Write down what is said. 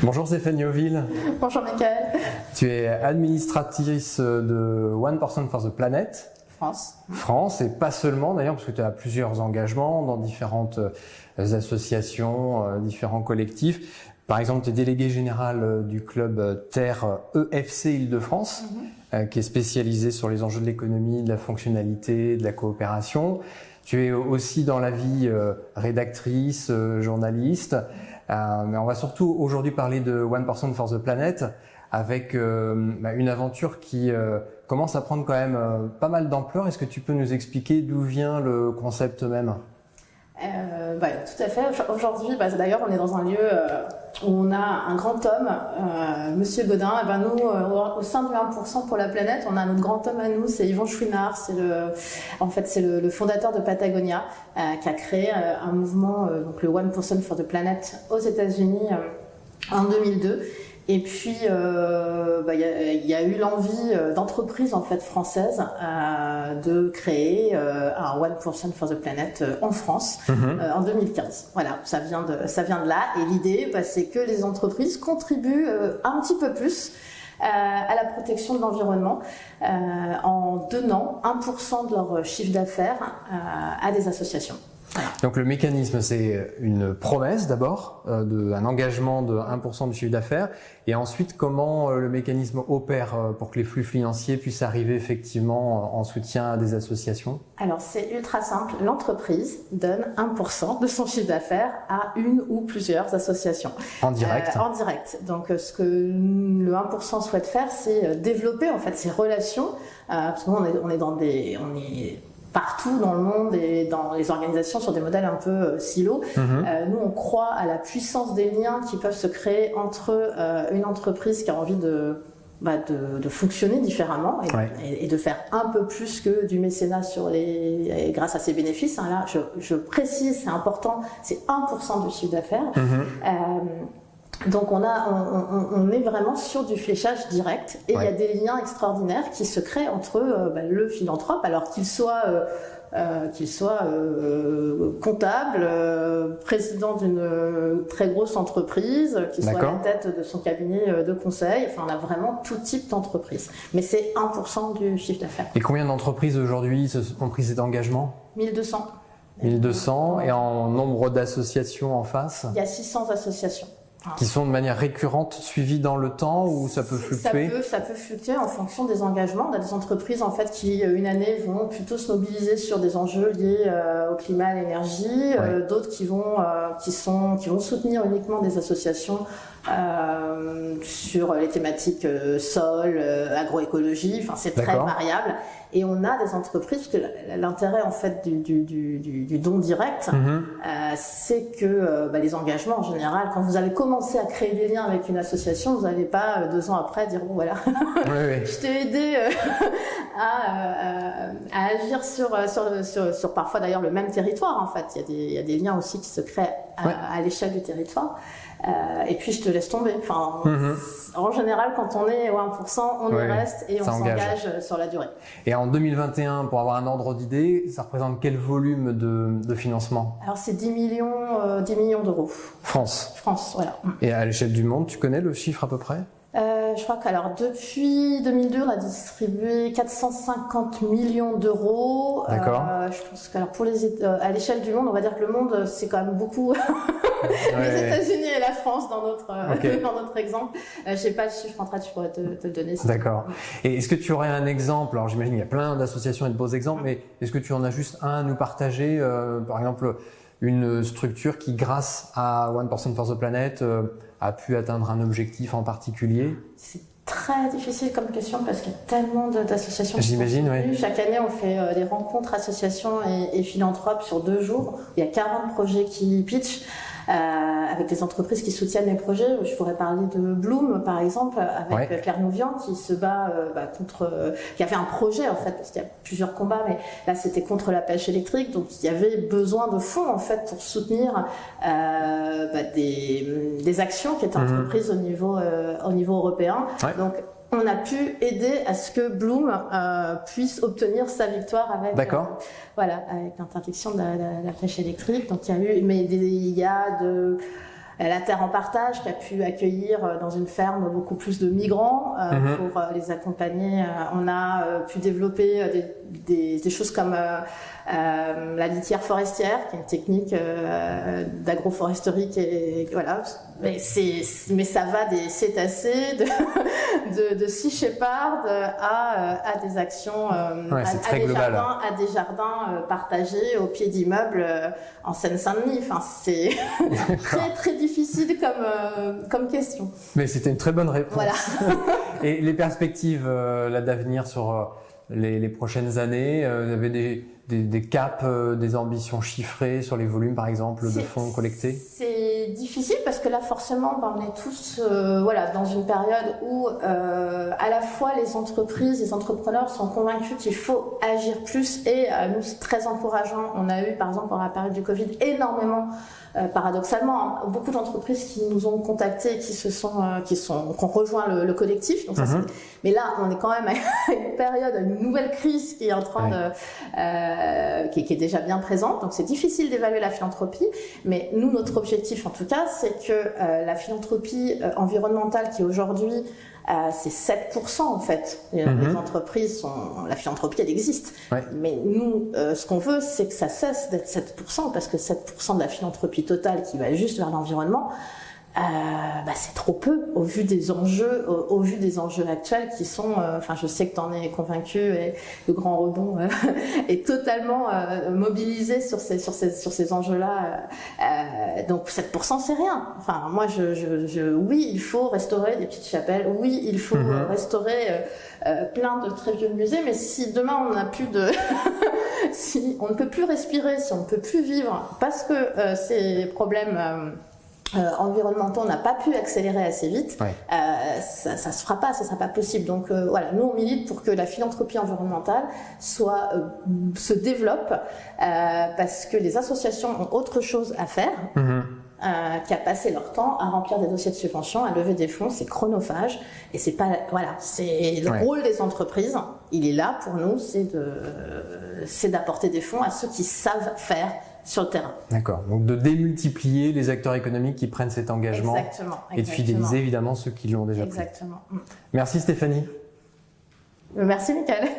Bonjour Stéphanie Auville. Bonjour Michael. Tu es administratrice de 1% for the Planet. France, et pas seulement d'ailleurs, parce que tu as plusieurs engagements dans différentes associations, différents collectifs. Par exemple, tu es déléguée générale du club Terre EFC Île-de-France, qui est spécialisé sur les enjeux de l'économie, de la fonctionnalité, de la coopération. Tu es aussi dans la vie rédactrice, journaliste. Mais on va surtout aujourd'hui parler de 1% for the Planet avec une aventure qui commence à prendre quand même pas mal d'ampleur. Est-ce que tu peux nous expliquer d'où vient le concept même ? Tout à fait. Aujourd'hui, d'ailleurs, on est dans un lieu où on a un grand homme, Monsieur Godin. Nous, au sein du 1% pour la planète, on a notre grand homme à nous, c'est Yvon Chouinard. C'est le fondateur de Patagonia qui a créé un mouvement, donc le 1% for the Planet aux États-Unis en 2002. Et puis, y a eu l'envie d'entreprises en fait françaises de créer un 1% for the Planet en France en 2015. Voilà, ça vient de là. Et l'idée, c'est que les entreprises contribuent un petit peu plus à la protection de l'environnement en donnant 1% de leur chiffre d'affaires à des associations. Voilà. Donc le mécanisme, c'est une promesse d'abord, un engagement de 1% du chiffre d'affaires, et ensuite comment le mécanisme opère pour que les flux financiers puissent arriver effectivement en soutien à des associations ? Alors c'est ultra simple, l'entreprise donne 1% de son chiffre d'affaires à une ou plusieurs associations. En direct ? En direct. Donc ce que le 1% souhaite faire, c'est développer en fait ces relations, parce que nous on est partout dans le monde et dans les organisations sur des modèles un peu silos. Nous, on croit à la puissance des liens qui peuvent se créer entre une entreprise qui a envie de fonctionner différemment et de faire un peu plus que du mécénat grâce à ses bénéfices. Là, je précise, c'est important, c'est 1% du chiffre d'affaires. Donc on est vraiment sur du fléchage direct et il y a des liens extraordinaires qui se créent entre le philanthrope, alors qu'il soit comptable, président d'une très grosse entreprise, qu'il soit à la tête de son cabinet de conseil. Enfin, on a vraiment tout type d'entreprise. Mais c'est 1% du chiffre d'affaires. Et combien d'entreprises aujourd'hui ont pris cet engagement ? 1200. 1200, et en nombre d'associations en face ? Il y a 600 associations. Qui sont de manière récurrente suivies dans le temps, ou ça peut fluctuer ? Ça peut fluctuer en fonction des engagements. On a des entreprises en fait qui une année vont plutôt se mobiliser sur des enjeux liés au climat, à l'énergie, d'autres qui vont soutenir uniquement des associations sur les thématiques sol, agroécologie. Enfin, c'est très variable. Et on a des entreprises, parce que l'intérêt en fait du don direct, c'est que les engagements en général, quand vous avez commencé à créer des liens avec une association, vous n'allez pas 2 ans après dire bon voilà, je t'ai aidé à agir sur parfois d'ailleurs le même territoire en fait. Il y a des liens aussi qui se créent à l'échelle du territoire. Et puis je te laisse tomber. Enfin, en général, quand on est au 1%, on y reste et on s'engage sur la durée. Et en 2021, pour avoir un ordre d'idée, ça représente quel volume de financement ? Alors c'est 10 millions d'euros. France, voilà. Et à l'échelle du monde, tu connais le chiffre à peu près ? Je crois que depuis 2002, on a distribué 450 millions d'euros. D'accord. Je pense que à l'échelle du monde, on va dire que le monde, c'est quand même beaucoup les États-Unis et la France dans notre exemple. Je n'ai pas le chiffre en train, tu pourrais te le donner. D'accord. Et est-ce que tu aurais un exemple ? Alors j'imagine qu'il y a plein d'associations et de beaux exemples, mais est-ce que tu en as juste un à nous partager ? Par exemple, une structure qui, grâce à 1% for the Planet, a pu atteindre un objectif en particulier ? C'est très difficile comme question parce qu'il y a tellement d'associations. J'imagine, oui. Chaque année, on fait des rencontres associations et philanthropes sur 2 jours. Il y a 40 projets qui pitchent. Avec des entreprises qui soutiennent les projets. Je pourrais parler de Bloom, par exemple, avec Claire Nouvian, qui se bat qui a fait un projet, en fait, parce qu'il y a plusieurs combats, mais là, c'était contre la pêche électrique. Donc, il y avait besoin de fonds, en fait, pour soutenir des actions qui étaient entreprises au niveau européen. Donc, on a pu aider à ce que Bloom puisse obtenir sa victoire avec l'interdiction de la pêche électrique. Donc il y a eu, la Terre en partage, qui a pu accueillir dans une ferme beaucoup plus de migrants pour les accompagner. On a pu développer des choses comme la litière forestière, qui est une technique d'agroforesterie qui est, voilà, mais ça va des cétacés, de Sea Shepherd à des actions, à des jardins partagés au pied d'immeubles en Seine-Saint-Denis. Enfin, c'est très très difficile comme question. Mais c'était une très bonne réponse. Voilà. Et les perspectives là d'avenir sur les prochaines années, vous avez des caps, des ambitions chiffrées sur les volumes, par exemple, de fonds collectés? C'est difficile parce que là, forcément, on est tous dans une période où à la fois les entreprises, les entrepreneurs sont convaincus qu'il faut agir plus et nous, c'est très encourageant. On a eu, par exemple, pendant la période du Covid, énormément paradoxalement, beaucoup d'entreprises qui nous ont contactés, qui ont rejoint le collectif. Donc ça, mais là, on est quand même à une période, une nouvelle crise qui est en train qui est déjà bien présente. Donc c'est difficile d'évaluer la philanthropie, mais nous, notre objectif en tout cas, c'est que la philanthropie environnementale qui aujourd'hui c'est 7% en fait. Les entreprises la philanthropie elle existe. Mais nous, ce qu'on veut, c'est que ça cesse d'être 7%, parce que 7% de la philanthropie totale qui va juste vers l'environnement, c'est trop peu au vu des enjeux, actuels qui sont. Je sais que t'en es convaincu et le Grand Rebond est totalement mobilisé sur ces enjeux-là. Donc 7% c'est rien. Enfin, moi, oui, il faut restaurer des petites chapelles. Oui, il faut restaurer plein de très vieux musées. Mais si demain on n'a plus de, si on ne peut plus respirer, si on ne peut plus vivre, parce que ces problèmes environnementaux n'a pas pu accélérer assez vite, ça se fera pas, ça sera pas possible. Donc nous on milite pour que la philanthropie environnementale se développe, parce que les associations ont autre chose à faire qu'à passer leur temps à remplir des dossiers de subvention, à lever des fonds. C'est chronophage et c'est pas, c'est le rôle des entreprises. Il est là pour nous, c'est d'apporter des fonds à ceux qui savent faire sur le terrain. D'accord. Donc de démultiplier les acteurs économiques qui prennent cet engagement. Exactement. Et de fidéliser évidemment ceux qui l'ont déjà pris. Exactement. Merci Stéphanie. Merci Michael.